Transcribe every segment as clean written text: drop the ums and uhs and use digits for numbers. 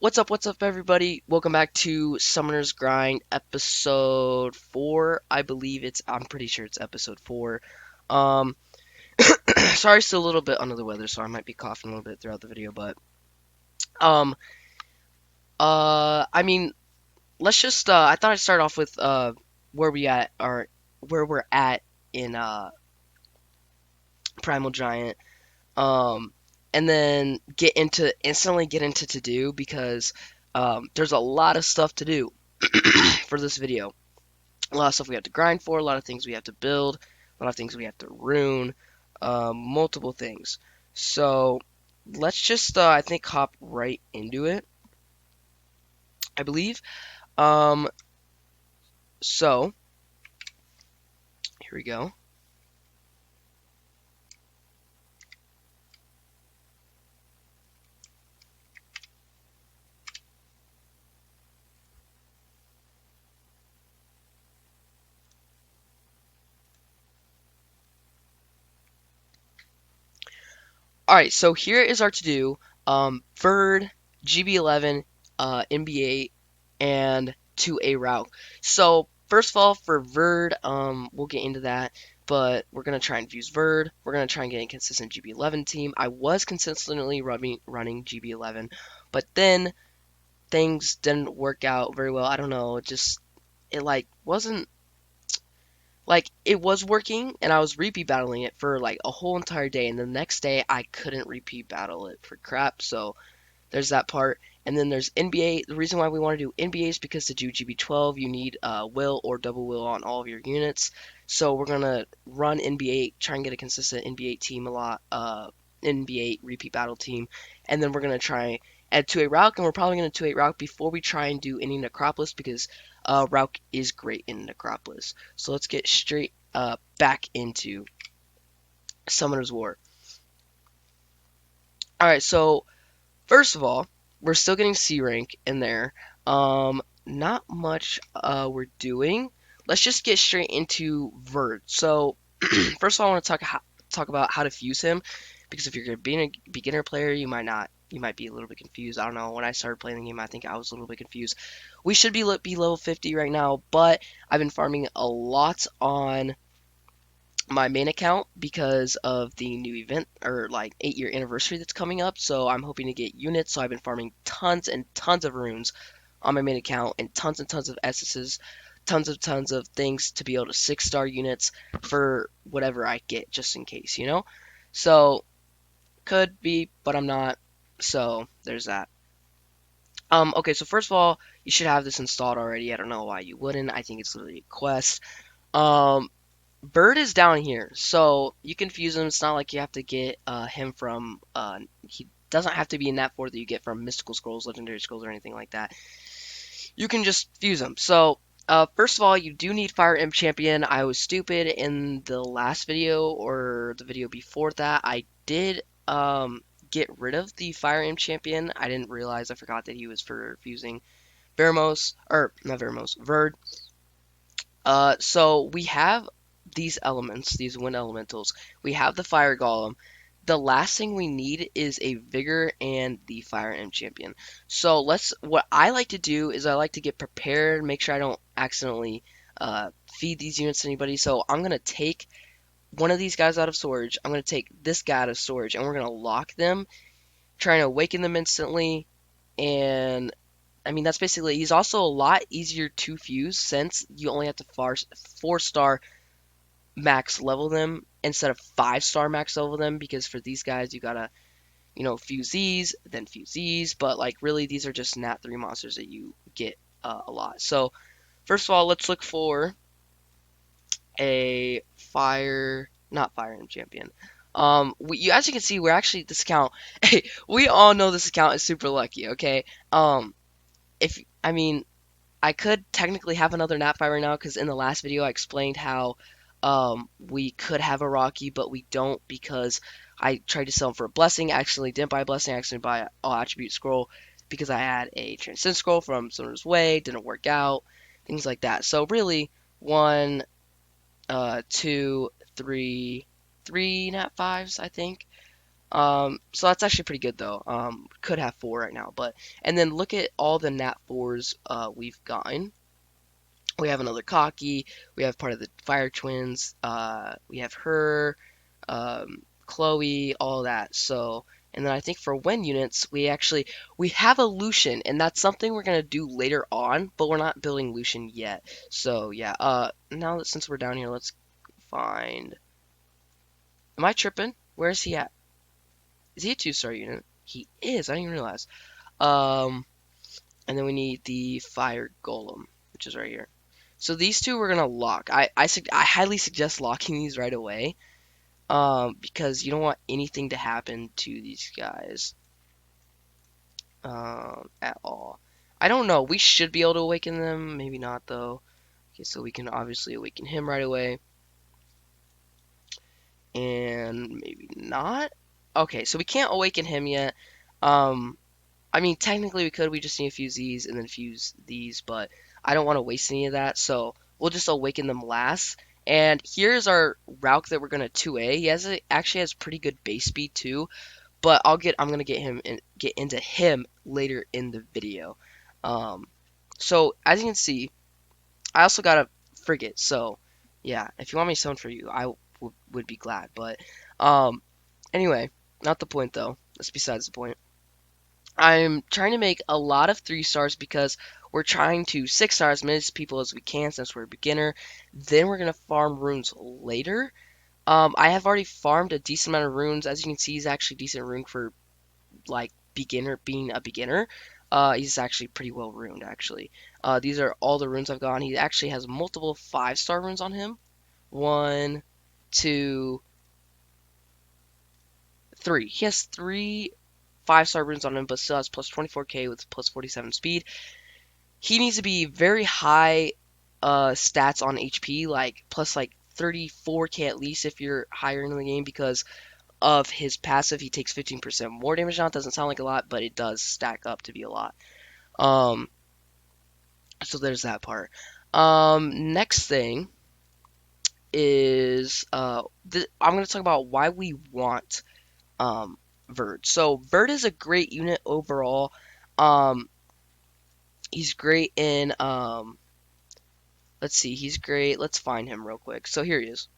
What's up, everybody? Welcome back to Summoner's Grind, episode 4. I'm pretty sure it's episode 4. Um, sorry, still a little bit under the weather, so I might be coughing a little bit throughout the video, but, um, I mean, I thought I'd start off with, where we at, or where we're at in, Primal Giant, um, and then instantly get into to do, because, there's a lot of stuff to do for this video. A lot of stuff we have to grind for, a lot of things we have to build, a lot of things we have to rune, multiple things. So let's just, I think, hop right into it, I believe. Um, so here we go. All right, so here is our to do. Verd, GB11, NBA, and 2A route. So first of all, for Verd, we'll get into that, but we're gonna try and fuse Verd. We're gonna try and get a consistent GB11 team. I was consistently running GB11, but then things didn't work out very well. I don't know, it like wasn't like it was working, and I was repeat battling it for like a whole entire day, and the next day I couldn't repeat battle it for crap. So there's that part. And then there's NBA. The reason why we want to do NBA is because to do GB12, you need will or double will on all of your units. So we're gonna run NBA, try and get a consistent NBA team a lot, NBA repeat battle team, and then we're gonna try add to a Rauk, and we're probably gonna 2-8 Rauk before we try and do any Necropolis, because Rauk is great in Necropolis. So let's get straight back into Summoner's War. All right, so first of all, we're still getting C rank in there. Not much we're doing. Let's just get straight into Vert. So first of all, I want to talk about how to fuse him, because if you're being a beginner player, you might not. You might be a little bit confused. I don't know. When I started playing the game, I think I was a little bit confused. We should be level 50 right now, but I've been farming a lot on my main account because of the new event, or like 8-year anniversary that's coming up. So I'm hoping to get units. So I've been farming tons and tons of runes on my main account, and tons of essences, tons of things to be able to 6-star units for whatever I get, just in case, you know? So could be, but I'm not. So there's that. Okay, so first of all, you should have this installed already. I don't know why you wouldn't. I think it's literally a quest. Um, Bird is down here, so you can fuse him. It's not like you have to get him from. He doesn't have to be in that fort that you get from mystical scrolls, legendary scrolls, or anything like that. You can just fuse him. So, first of all, you do need Fire Imp Champion. I was stupid in the last video, or the video before that. I did get rid of the Fire Imp Champion. I didn't realize. I forgot that he was for fusing Veromos, or not Veromos, Verd. So we have these elements, these wind elementals. We have the fire golem. The last thing we need is a vigor and the fire imp champion. So what I like to do is I like to get prepared, make sure I don't accidentally feed these units to anybody. So I'm gonna take one of these guys out of storage. I'm gonna take this guy out of storage, and we're gonna lock them, trying to awaken them instantly. And I mean, that's basically. He's also a lot easier to fuse, since you only have to 4-star max level them instead of 5-star max level them. Because for these guys, you gotta, fuse these, then fuse these. But like, really, these are just Nat 3 monsters that you get a lot. So first of all, let's look for a not fire and champion. As you can see, we're actually this account. Hey, we all know this account is super lucky. Okay. If I mean, I could technically have another Napfire right now, because in the last video I explained how we could have a Rocky, but we don't, because I tried to sell him for a blessing. I accidentally didn't buy a blessing. I accidentally buy all attribute scroll because I had a transcend scroll from Summoner's Way. Didn't work out. Things like that. So really, one, two, three Nat 5s, I think. So that's actually pretty good though. Could have four right now, but and then look at all the nat fours we've gotten. We have another Cocky. We have part of the Fire Twins. We have her, Chloe, all that. So, and then I think for win units, we have a Lucian, and that's something we're gonna do later on, but we're not building Lucian yet. So yeah. Now that since we're down here, let's find. Am I tripping? Where is he at? Is he a two-star unit? He is. I didn't even realize. Um, and then we need the Fire Golem, which is right here. So these two we're gonna lock. I highly suggest locking these right away. Because you don't want anything to happen to these guys. At all. I don't know. We should be able to awaken them. Maybe not though. Okay, so we can obviously awaken him right away. And maybe not. Okay, so we can't awaken him yet. Um, I mean, technically we could. We just need to fuse these and then fuse these, but I don't want to waste any of that, so we'll just awaken them last. And here's our route that we're gonna 2A. Actually has pretty good base speed too, but I'm gonna get into him later in the video. Um, so as you can see, I also got a frigate. So yeah, if you want me to summon for you, would be glad. But um, anyway, not the point though. That's besides the point. I'm trying to make a lot of 3 stars because we're trying to 6 star as many people as we can since we're a beginner. Then we're gonna farm runes later. I have already farmed a decent amount of runes. As you can see, he's actually decent rune for like beginner being a beginner. He's actually pretty well runed actually. These are all the runes I've gotten. He actually has multiple 5 star runes on him. One, two, three. He has three 5 star runes on him, but still has plus 24k with plus 47 speed. He needs to be very high stats on HP, like plus like 34k at least if you're higher in the game because of his passive. He takes 15% more damage now. It doesn't sound like a lot, but it does stack up to be a lot. Um, so there's that part. Next thing is I'm going to talk about why we want Verd. So Verd is a great unit overall. Um, he's great in let's see, he's great. Let's find him real quick. So here he is.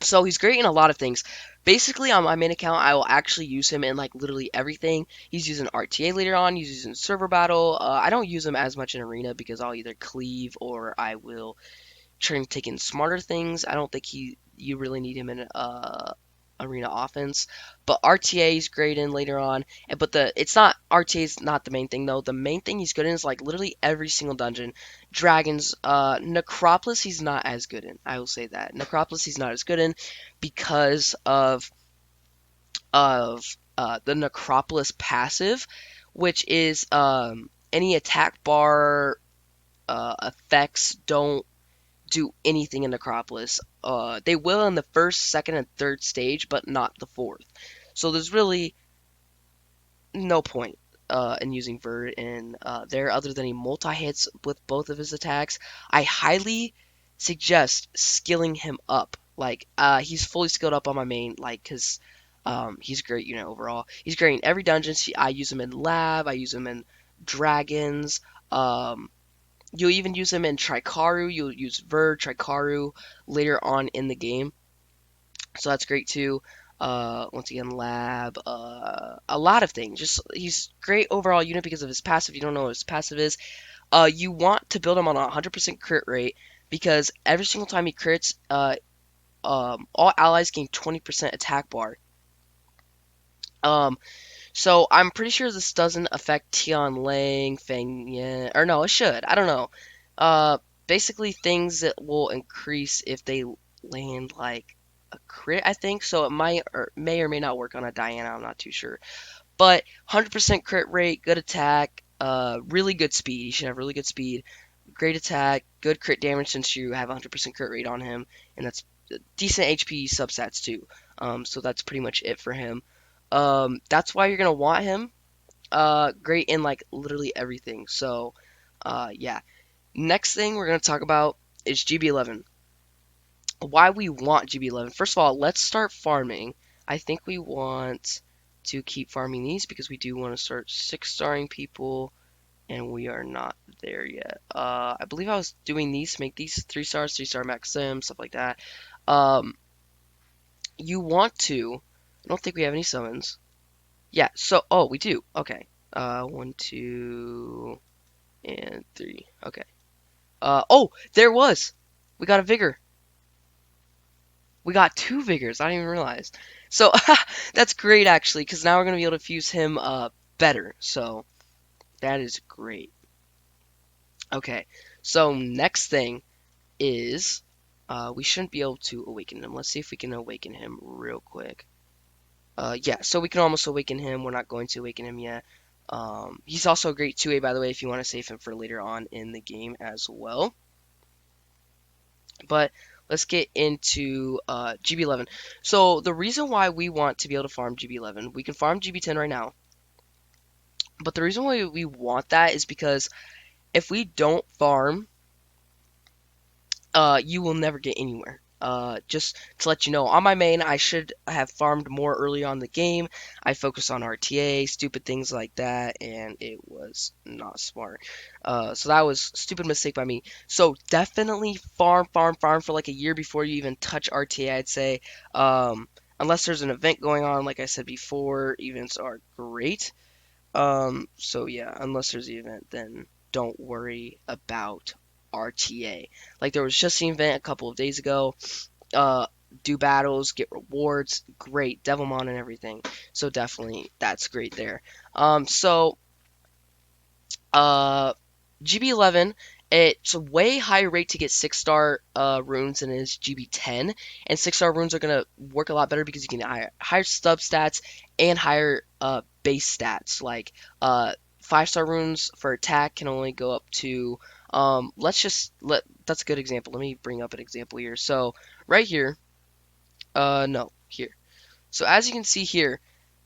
So he's great in a lot of things. Basically, on my main account, I will actually use him in like literally everything. He's using RTA later on. He's using server battle. I don't use him as much in arena because I'll either cleave or I will trying to take in smarter things. I don't think you really need him in arena offense, but RTA is great in later on. But the it's not RTA is not the main thing though. The main thing he's good in is like literally every single dungeon. Dragons, Necropolis he's not as good in. I will say that Necropolis he's not as good in because of the Necropolis passive, which is any attack bar effects don't do anything in Necropolis. They will in the first, second, and third stage, but not the fourth. So there's really no point in using Verd in there other than he multi-hits with both of his attacks. I highly suggest skilling him up. Like, he's fully skilled up on my main, like, because he's a great unit overall. He's great in every dungeon. I use him in lab. I use him in dragons. You'll even use him in Trikaru. You'll use Verd, Trikaru later on in the game. So that's great too. Once again, lab, a lot of things. Just he's great overall unit because of his passive. You don't know what his passive is. You want to build him on a 100% crit rate because every single time he crits, all allies gain 20% attack bar. Um, So I'm pretty sure this doesn't affect Tian Lang, Feng Yan, or no, it should. I don't know. Uh, Basically things that will increase if they land like a crit, I think. So it might or may or may not work on a Diana. I'm not too sure. But 100% crit rate, good attack, really good speed. You should have really good speed, great attack, good crit damage since you have 100% crit rate on him, and that's decent HP substats too. So that's pretty much it for him. That's why you're gonna want him. Great in like literally everything. So, yeah. Next thing we're gonna talk about is GB11. Why we want GB11. First of all, let's start farming. I think we want to keep farming these because we do want to start 6-starring people, and we are not there yet. I believe I was doing these to make these 3 stars, 3-star max sim, stuff like that. Um, you want to. I don't think we have any summons. Yeah. So, oh, we do. Okay. 1, 2, and 3. Okay. Oh, there was. We got a vigor. We got 2 vigors. I didn't even realize. So that's great actually, because now we're gonna be able to fuse him better. So that is great. Okay. So next thing is we shouldn't be able to awaken him. Let's see if we can awaken him real quick. Yeah, so we can almost awaken him. We're not going to awaken him yet. He's also a great 2A, by the way, if you want to save him for later on in the game as well. But let's get into GB11. So the reason why we want to be able to farm GB11, we can farm GB10 right now. But the reason why we want that is because if we don't farm, you will never get anywhere. Just to let you know, on my main, I should have farmed more early on in the game. I focused on RTA, stupid things like that, and it was not smart. So that was a stupid mistake by me. So definitely farm, farm, farm for like a year before you even touch RTA, I'd say. Unless there's an event going on, like I said before, events are great. So yeah, unless there's the event, then don't worry about RTA. Like there was just an event a couple of days ago. Uh, do battles, get rewards, great, Devilmon and everything. So definitely that's great there. So uh, GB11, it's a way higher rate to get 6-star runes than it is GB10, and 6-star runes are gonna work a lot better because you can get higher sub stats and higher base stats. Like 5-star runes for attack can only go up to let's just let that's a good example. Let me bring up an example here. So right here, no, here. So as you can see here,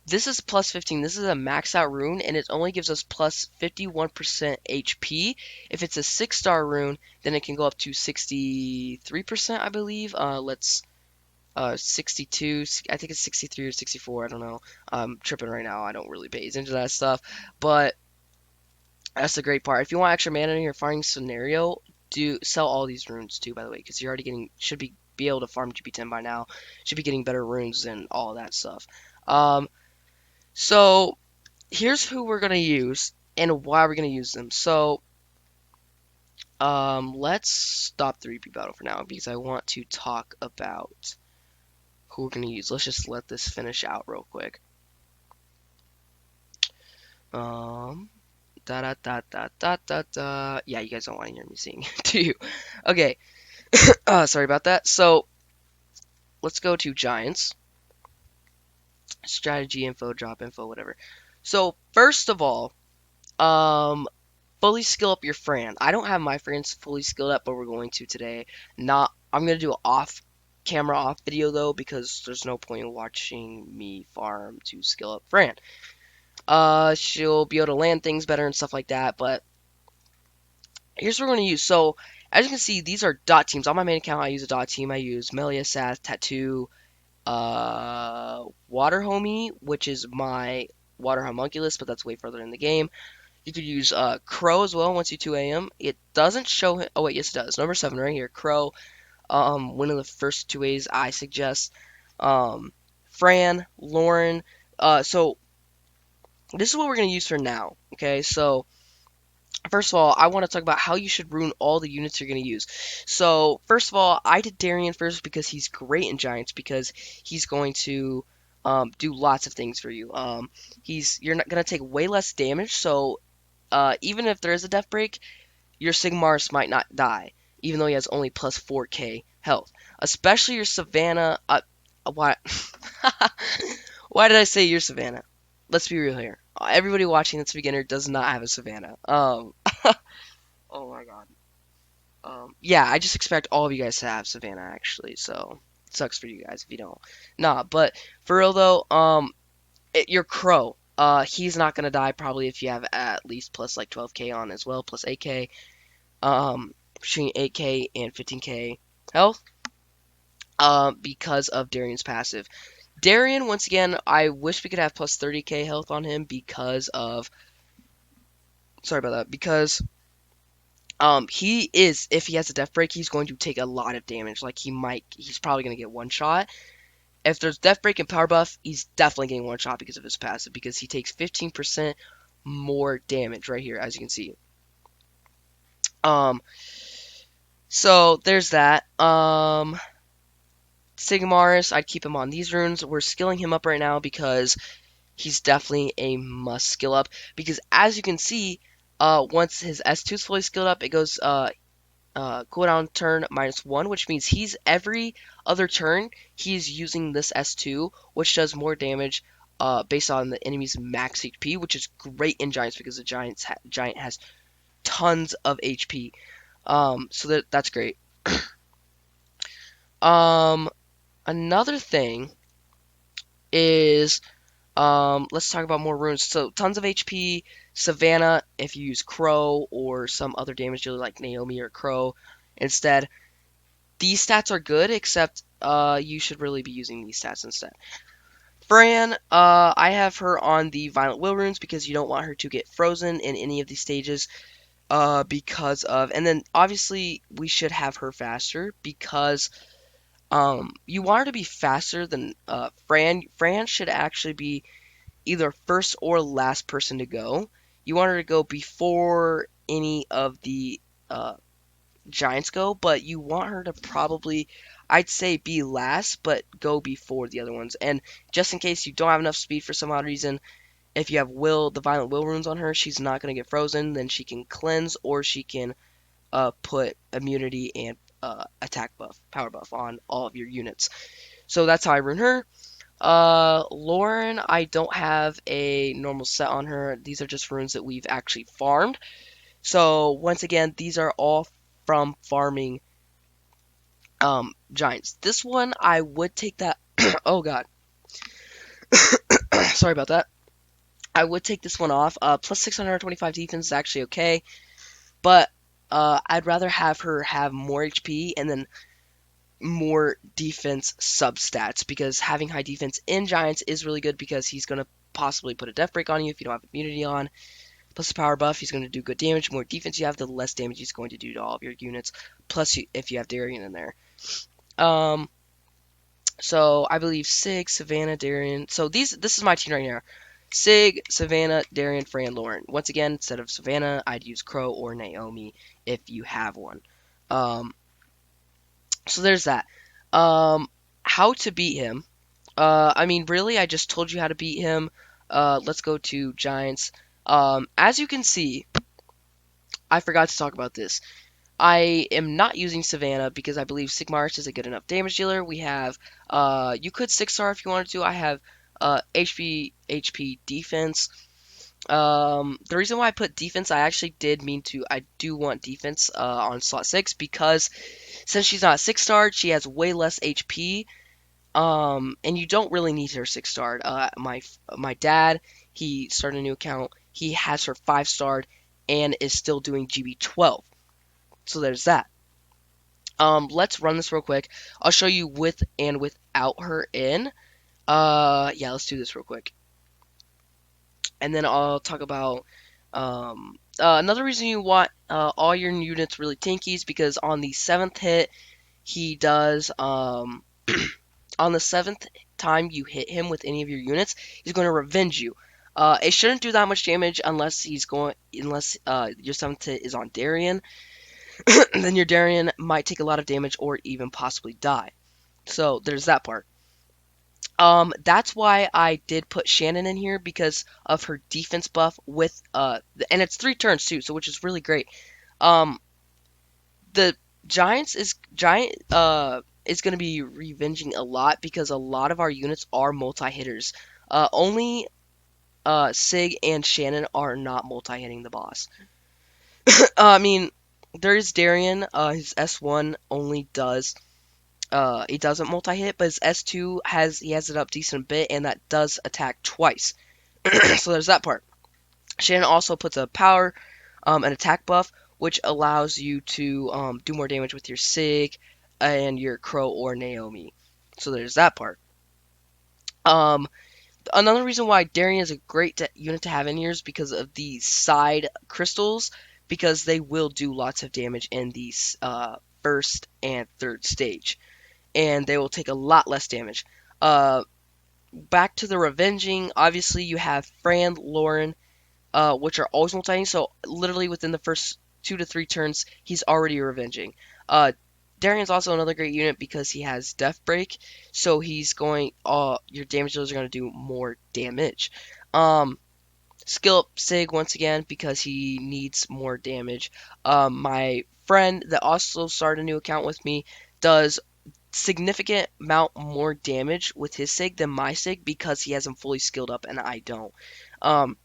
this is plus 15. This is a max out rune, and it only gives us plus 51% HP. If it's a 6-star rune, then it can go up to 63%, I believe. Let's 62. I think it's 63 or 64. I don't know. I'm tripping right now. I don't really pay into that stuff, but that's the great part. If you want extra mana in your farming scenario, do sell all these runes too. By the way, because you're already getting should be able to farm GP10 by now. Should be getting better runes and all that stuff. So here's who we're gonna use and why we're gonna use them. So let's stop the repeat battle for now because I want to talk about who we're gonna use. Let's just let this finish out real quick. Um, da da da da da da da. Yeah, you guys don't want to hear me sing, do you? Okay. Sorry about that. So let's go to Giants strategy info, drop info, whatever. So first of all, um, fully skill up your Fran. I don't have my Frans fully skilled up, but we're going to today. Not, I'm gonna do an off camera off video though because there's no point in watching me farm to skill up Fran. She'll be able to land things better and stuff like that. But here's what we're gonna use. So as you can see, these are dot teams. On my main account, I use a dot team. I use Melia, Sath, Tattoo, Water Homie, which is my Water Homunculus, but that's way further in the game. You could use Crow as well once you 2 AM. It doesn't show him. Oh, wait, yes, it does. Number 7 right here. Crow. One of the first 2As I suggest. Fran, Lauren. So this is what we're going to use for now. Okay, so first of all, I want to talk about how you should rune all the units you're going to use. So first of all, I did Darien first because he's great in Giants because he's going to do lots of things for you. You're not going to take way less damage, so even if there is a death break, your Sigmars might not die, even though he has only plus 4k health. Especially your Savannah. Why? Why did I say your Savannah? Let's be real here. Everybody watching that's a beginner does not have a Savannah. Oh my god. Yeah, I just expect all of you guys to have Savannah actually. So it sucks for you guys if you don't. Nah, but for real though, your Crow. He's not gonna die probably if you have at least plus like 12k on as well, plus 8k. Between 8k and 15k health. Because of Darian's passive. Darian, once again, I wish we could have plus 30k health on him because of, sorry about that, because he is, if he has a death break, he's going to take a lot of damage. Like he's probably going to get one shot. If there's death break and power buff, he's definitely getting one shot because of his passive, because he takes 15% more damage right here, as you can see. Um, so there's that. Sigmaris, I'd keep him on these runes. We're skilling him up right now because he's definitely a must skill up. Because as you can see, once his S2 is fully skilled up, it goes cooldown turn -1, which means he's every other turn he's using this S2, which does more damage based on the enemy's max HP, which is great in Giants because the Giant has tons of HP. So that's great. Um, Another thing is let's talk about more runes. So tons of HP, Savannah, if you use Crow or some other damage dealer like Naomi or Crow instead. These stats are good, except you should really be using these stats instead. Fran, I have her on the Violent Will runes because you don't want her to get frozen in any of these stages. Because of, and then obviously we should have her faster because you want her to be faster than Fran. Fran should actually be either first or last person to go. You want her to go before any of the Giants go, but you want her to probably, I'd say, be last, but go before the other ones. And just in case you don't have enough speed for some odd reason, if you have the Violent Will runes on her, she's not going to get frozen. Then she can cleanse, or she can put immunity and attack buff, power buff on all of your units. So that's how I rune her. Lauren, I don't have a normal set on her. These are just runes that we've actually farmed. So once again, these are all from farming Giants. This one I would take that. Oh god, sorry about that. I would take this one off. Plus 625 defense is actually okay, but I'd rather have her have more HP and then more defense substats, because having high defense in Giants is really good because he's gonna possibly put a death break on you if you don't have immunity on. Plus the power buff, he's going to do good damage. The more defense you have, the less damage he's going to do to all of your units. Plus, if you have Darian in there. Um, so I believe Sig, Savannah, Darian. So this is my team right now. Sig, Savannah, Darian, Fran, Lauren. Once again, instead of Savannah, I'd use Crow or Naomi if you have one. Um, so there's that. How to beat him? I mean, really, I just told you how to beat him. Let's go to Giants. As you can see, I forgot to talk about this. I am not using Savannah because I believe Sigmaris is a good enough damage dealer. We have, you could 6-star if you wanted to. I have HP defense. The reason why I put defense, I do want defense on slot 6 because since she's not 6-star, she has way less HP. And you don't really need her 6-starred. My dad, he started a new account. He has her 5-starred and is still doing GB12. So there's that. Let's run this real quick. I'll show you with and without her in. Yeah, let's do this real quick. And then I'll talk about another reason you want all your units really tanky is because on the 7th hit, he does on the 7th time you hit him with any of your units, he's going to revenge you. It shouldn't do that much damage unless your 7th hit is on Darian. Then your Darian might take a lot of damage or even possibly die. So there's that part. That's why I did put Shannon in here because of her defense buff with and it's 3 turns too, so which is really great. The Giant is going to be revenging a lot because a lot of our units are multi-hitters. Only Sig and Shannon are not multi-hitting the boss. I mean, there is Darian. His S1 only does he doesn't multi-hit, but his S2 has it up decent bit, and that does attack twice. So there's that part. Shannon also puts a power an attack buff, which allows you to do more damage with your Sig and your Crow or Naomi. So there's that part. Um, Another reason why Darien is a great unit to have in here is because of the side crystals, because they will do lots of damage in the first and third stage, and they will take a lot less damage. Uh, Back to the revenging, obviously you have Fran, Lauren, which are always multi. So literally within the first 2 to 3 turns, he's already revenging. Darian's also another great unit because he has Death Break, so he's going. Your damage dealers are going to do more damage. Um, Skill up Sig once again because he needs more damage. My friend that also started a new account with me does significant amount more damage with his Sig than my Sig because he has him fully skilled up and I don't. Um,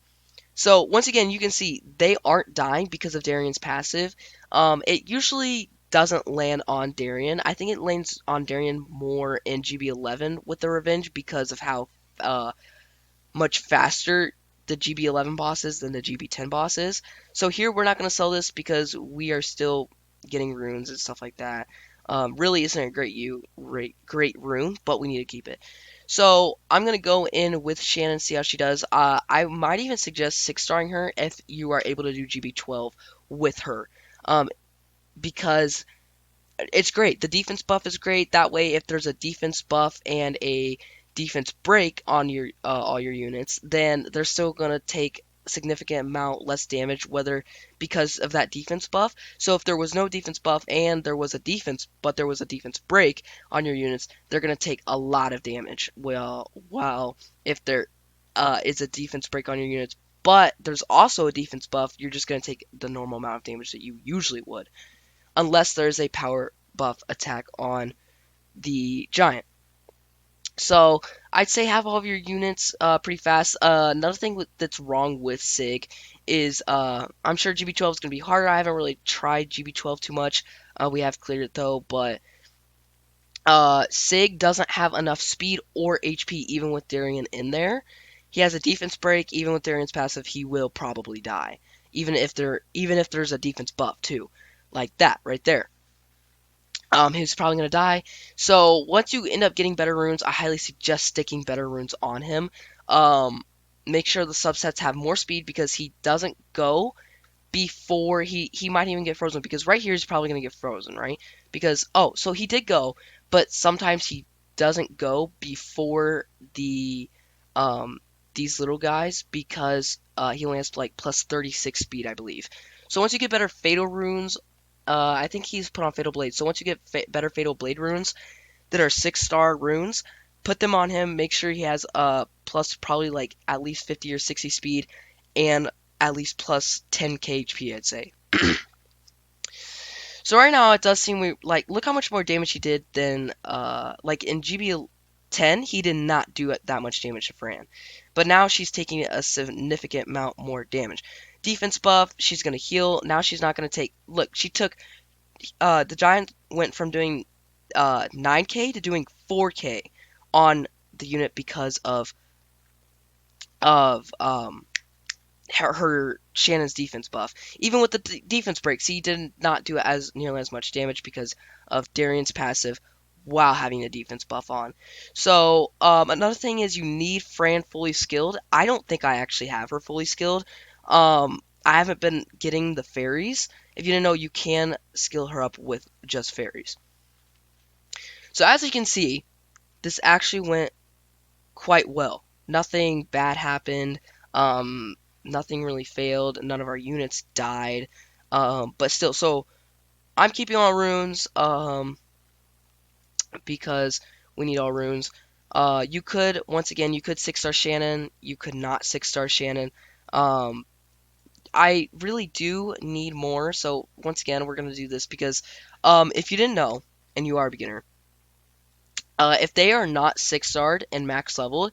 so once again, you can see they aren't dying because of Darian's passive. It usually doesn't land on Darian. I think it lands on Darian more in GB11 with the revenge because of how uh, much faster the GB11 boss is than the GB10 boss is. So here we're not going to sell this because we are still getting runes and stuff like that. Really isn't a great rune, but we need to keep it. So I'm gonna go in with Shannon, see how she does. I might even suggest six-starring her if you are able to do GB12 with her, um, because it's great. The defense buff is great. That way, if there's a defense buff and a defense break on your all your units, then they're still gonna take a significant amount less damage, whether because of that defense buff. So if there was no defense buff and there was a defense, but there was a defense break on your units, they're gonna take a lot of damage. Well, while if there is a defense break on your units, but there's also a defense buff, you're just gonna take the normal amount of damage that you usually would unless there's a power buff attack on the giant. So I'd say have all of your units pretty fast. Another thing that's wrong with Sig is I'm sure GB12 is going to be harder. I haven't really tried GB12 too much. We have cleared it though, but Sig doesn't have enough speed or HP even with Darien in there. He has a defense break. Even with Darien's passive, he will probably die. Even if there's a defense buff too, like that right there. He's probably going to die. So once you end up getting better runes, I highly suggest sticking better runes on him. Um, Make sure the subsets have more speed because he doesn't go before he might even get frozen because right here he's probably going to get frozen, right? Because so he did go, but sometimes he doesn't go before the um these little guys because he only has like plus 36 speed, I believe. So once you get better fatal runes, I think he's put on fatal blade. So once you get better fatal blade runes that are 6-star runes, put them on him. Make sure he has plus probably like at least 50 or 60 speed and at least plus 10k HP, I'd say. So right now it does seem like look how much more damage he did than like in GB10 he did not do that much damage to Fran, but now she's taking a significant amount more damage. Defense buff, she's gonna heal. Now she's not gonna take. Look, she took the giant went from doing 9k to doing 4k on the unit because of her Shannon's defense buff. Even with the defense breaks, he did not do as nearly as much damage because of Darian's passive while having a defense buff on. So another thing is you need Fran fully skilled. I don't think I actually have her fully skilled. I haven't been getting the fairies. If you didn't know, you can skill her up with just fairies. So as you can see, this actually went quite well. Nothing bad happened. Nothing really failed. None of our units died. But still, so I'm keeping all runes because we need all runes. You could, once again, you could 6-star Shannon. You could not 6-star Shannon. Um, I really do need more. So once again, we're going to do this because if you didn't know and you are a beginner, if they are not 6-starred and max leveled,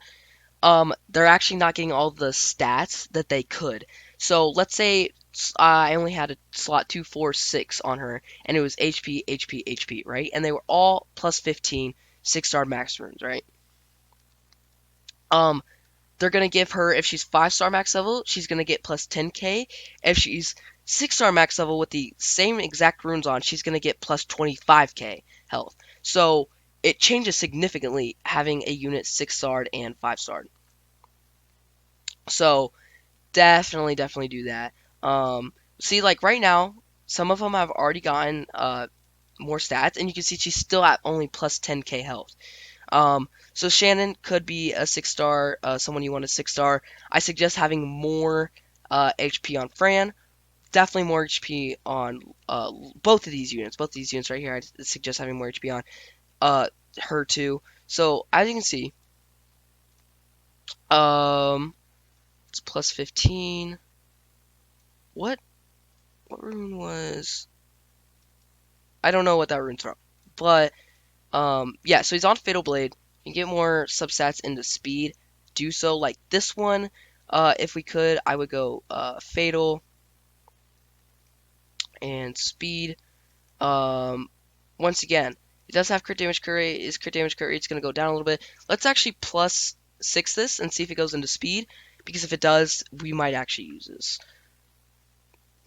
they're actually not getting all the stats that they could. So let's say I only had a slot 2, 4, 6 on her, and it was HP, HP, HP, right? And they were all plus 15 6-star max runes, right? Um, they're gonna give her if she's 5-star max level, she's gonna get plus 10k. If she's 6-star max level with the same exact runes on, she's gonna get plus 25k health. So it changes significantly having a unit 6-starred and 5-starred. So definitely do that. See, like right now, some of them have already gotten more stats, and you can see she's still at only plus 10k health. So Shannon could be a 6-star, someone you want a 6-star. I suggest having more HP on Fran. Definitely more HP on both of these units. Both of these units right here, I suggest having more HP on uh, her too. So as you can see, um, it's plus 15. What rune was? I don't know what that rune's from, but yeah. So he's on Fatal Blade. You can get more substats into speed. Do so like this one. If we could, I would go Fatal and Speed. Um, Once again, it does have crit damage crit rate. Is crit damage crit rate's going to go down a little bit. Let's actually plus 6 this and see if it goes into speed. Because if it does, we might actually use this.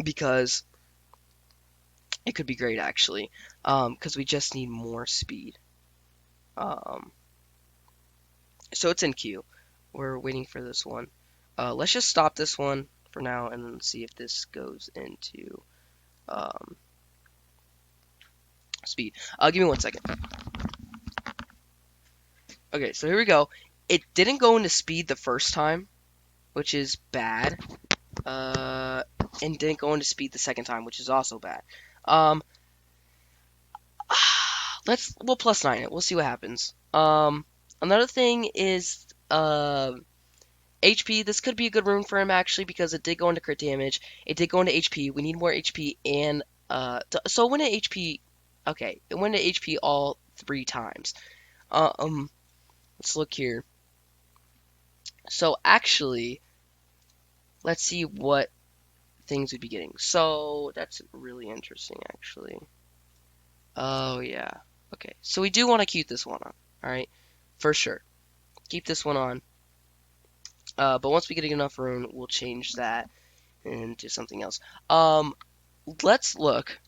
Because it could be great actually. Because we just need more speed. Um, so it's in queue. We're waiting for this one. Let's just stop this one for now and then see if this goes into um, speed. Give me 1 second. Okay, so here we go. It didn't go into speed the first time, which is bad. And didn't go into speed the second time, which is also bad. Um, we'll plus 9 it. We'll see what happens. Another thing is HP. This could be a good rune for him actually because it did go into crit damage. It did go into HP. We need more HP and so it went to HP. Okay, it went to HP all 3 times. Let's look here. So actually, let's see what things we'd be getting. So that's really interesting, actually. Oh yeah. Okay. So we do want to keep this one on. All right, for sure. Keep this one on. But once we get enough rune, we'll change that into something else. Let's look.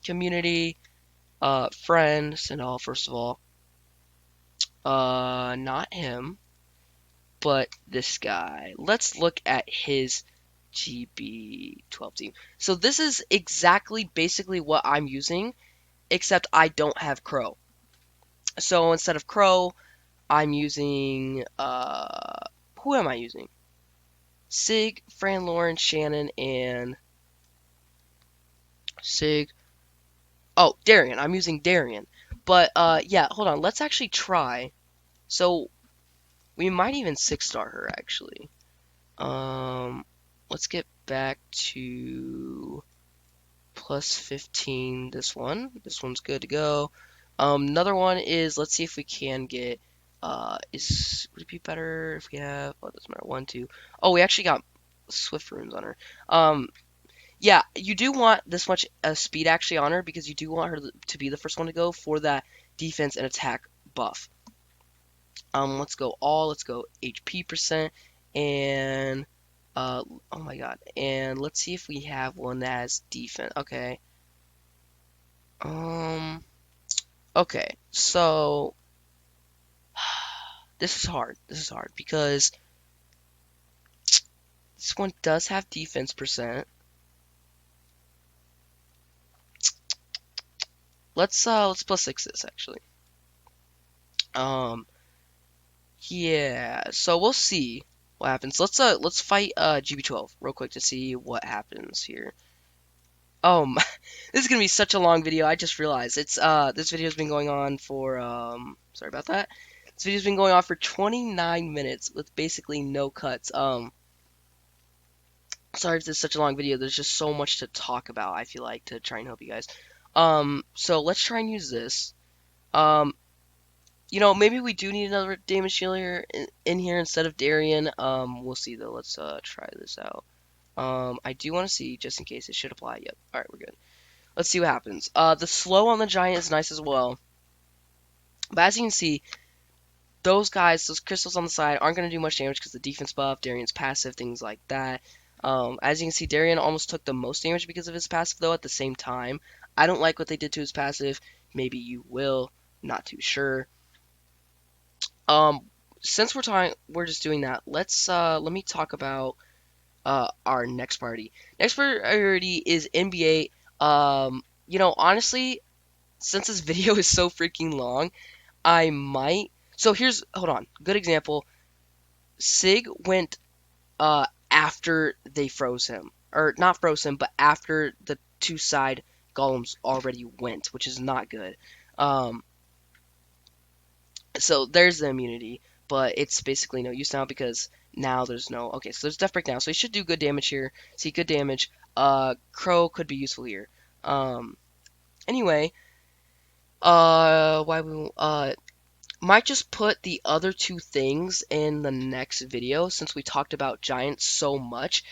Community, friends, and all. First of all, not him, but this guy. Let's look at his GB12 team. So this is exactly basically what I'm using, except I don't have Crow. So instead of Crow, I'm using who am I using? Sig, Fran, Lauren, Shannon, and Sig. Oh, Darian. I'm using Darian. But yeah, hold on. Let's actually try. So we might even 6-star her actually. Let's get back to plus 15 this one. This one's good to go. Another one is, let's see if we can get, would it be better if we have, oh, it doesn't matter, 1, 2. Oh, we actually got Swift runes on her. Yeah, you do want this much speed actually on her because you do want her to be the first one to go for that defense and attack buff. Let's go HP percent, and, oh my god, and let's see if we have one that has defense. Okay. Okay, so this is hard. This is hard because this one does have defense percent. Let's plus 6 this actually. Yeah. So we'll see what happens. Let's fight GB12 real quick to see what happens here. This is gonna be such a long video. I just realized this video's been going on for sorry about that. This video's been going on for 29 minutes with basically no cuts. Sorry if this is such a long video. There's just so much to talk about, I feel like, to try and help you guys. So let's try and use this. Maybe we do need another damage dealer in here instead of Darian. We'll see though. Let's try this out. I do want to see just in case it should apply. Yep. All right, we're good. Let's see what happens. The slow on the giant is nice as well. But as you can see, those guys, those crystals on the side, aren't going to do much damage because the defense buff, Darian's passive, things like that. As you can see, Darian almost took the most damage because of his passive, though, at the same time. I don't like what they did to his passive. Maybe you will. Not too sure. Um, since we're just doing that. Let me talk about our next priority. Next priority is NBA. Honestly, since this video is so freaking long, I might. So here's hold on. Good example. Sig went after they froze him, or not froze him, but after the two side golems already went, which is not good. Um, so there's the immunity, but it's basically no use now because now there's no. Okay, so there's Death Break now, so he should do good damage here. See good damage. Crow could be useful here. Um, anyway, why we might just put the other two things in the next video since we talked about giants so much.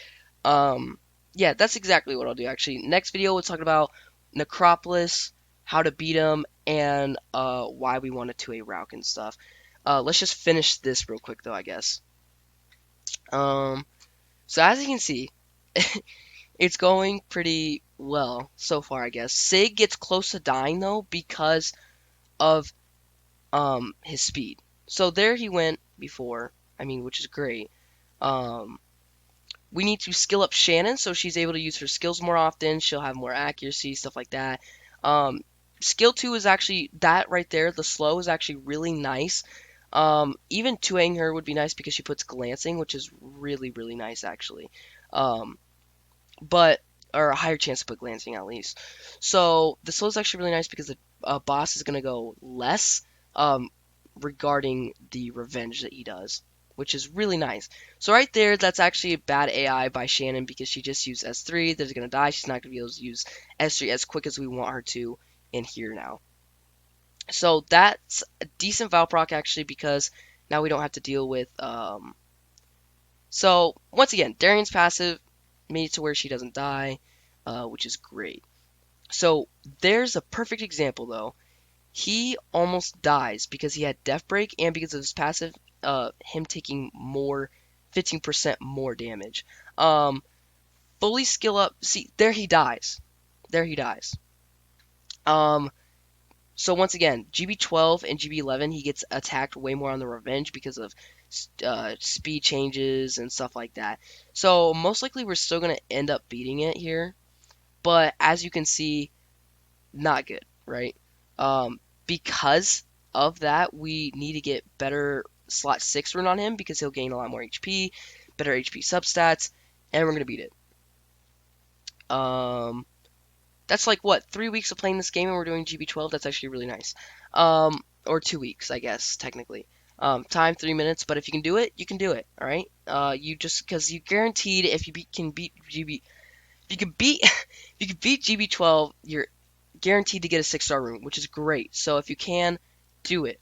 Um, yeah, that's exactly what I'll do actually. Next video we'll talk about Necropolis, how to beat them, and why we want a 2A route and stuff. Let's just finish this real quick though, I guess. Um, so as you can see, it's going pretty well so far, I guess. Sig gets close to dying though because of his speed. So there he went before. I mean, which is great. Um, we need to skill up Shannon so she's able to use her skills more often. She'll have more accuracy, stuff like that. Um, skill 2 is actually that right there. The slow is actually really nice. Even 2ing her would be nice because she puts glancing, which is really, really nice actually. Um, but or a higher chance to put glancing at least. So the slow is actually really nice because the boss is going to go less um, regarding the revenge that he does, which is really nice. So right there, that's actually a bad AI by Shannon because she just used S3. There's going to die. She's not going to be able to use S3 as quick as we want her to in here now. So that's a decent Valproc actually because now we don't have to deal with so once again, Darian's passive made it to where she doesn't die, which is great. So there's a perfect example though. He almost dies because he had Death Break and because of his passive, him taking more, 15% more damage. Um, fully skill up. See, there he dies. There he dies. Um, so once again, GB12 and GB11, he gets attacked way more on the revenge because of speed changes and stuff like that. So most likely we're still gonna end up beating it here, but as you can see, not good, right? Um, because of that, we need to get better slot 6 rune on him because he'll gain a lot more HP, better HP substats, and we're gonna beat it. Um, that's like what 3 weeks of playing this game, and we're doing GB12. That's actually really nice. Or 2 weeks, I guess technically. Time 3 minutes, but if you can do it, you can do it. All right. You just because you guaranteed if you can beat GB, if you can beat if you can beat GB12, you're guaranteed to get a 6-star room, which is great. So if you can, do it.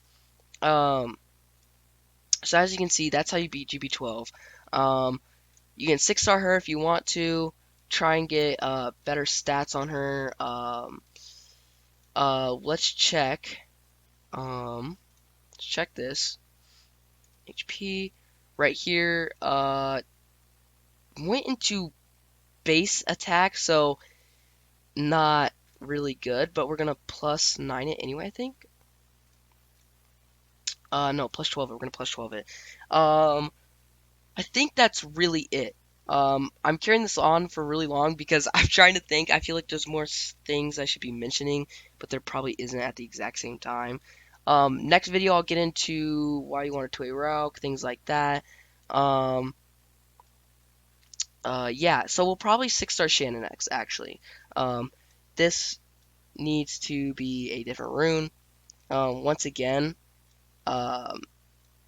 Um, so as you can see, that's how you beat GB12. Um, you can 6-star her if you want to. Try and get better stats on her. Let's check. Let's check this. HP right here. Went into base attack, so not really good, but we're gonna plus 9 it anyway, I think. No, plus 12 it. We're gonna plus 12 it. I think that's really it. I'm carrying this on for really long because I'm trying to think. I feel like there's more things I should be mentioning, but there probably isn't at the exact same time. Next video, I'll get into why you want a two-way route, things like that. Um, yeah, so we'll probably 6-star Shannon X, actually. This needs to be a different rune. Once again, um,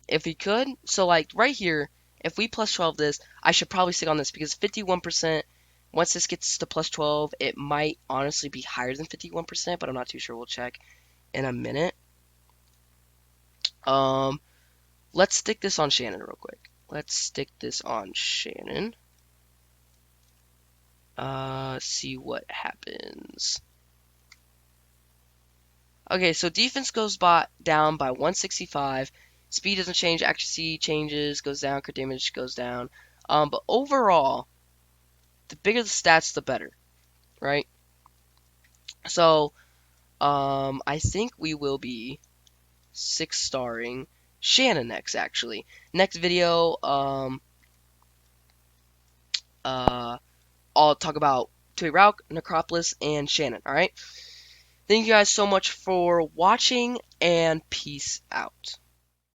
if we could, so like right here, if we plus 12 this, I should probably stick on this because 51%, once this gets to plus 12, it might honestly be higher than 51%, but I'm not too sure. We'll check in a minute. Um, let's stick this on Shannon real quick. Let's stick this on Shannon. See what happens. Okay, so defense goes down by 165. Speed doesn't change. Accuracy changes, goes down. Crit damage goes down. But overall, the bigger the stats, the better, right? So, I think we will be 6-starring Shannon next, actually. Next video, uh, I'll talk about Tui Rauk, Necropolis, and Shannon. All right. Thank you guys so much for watching, and peace out.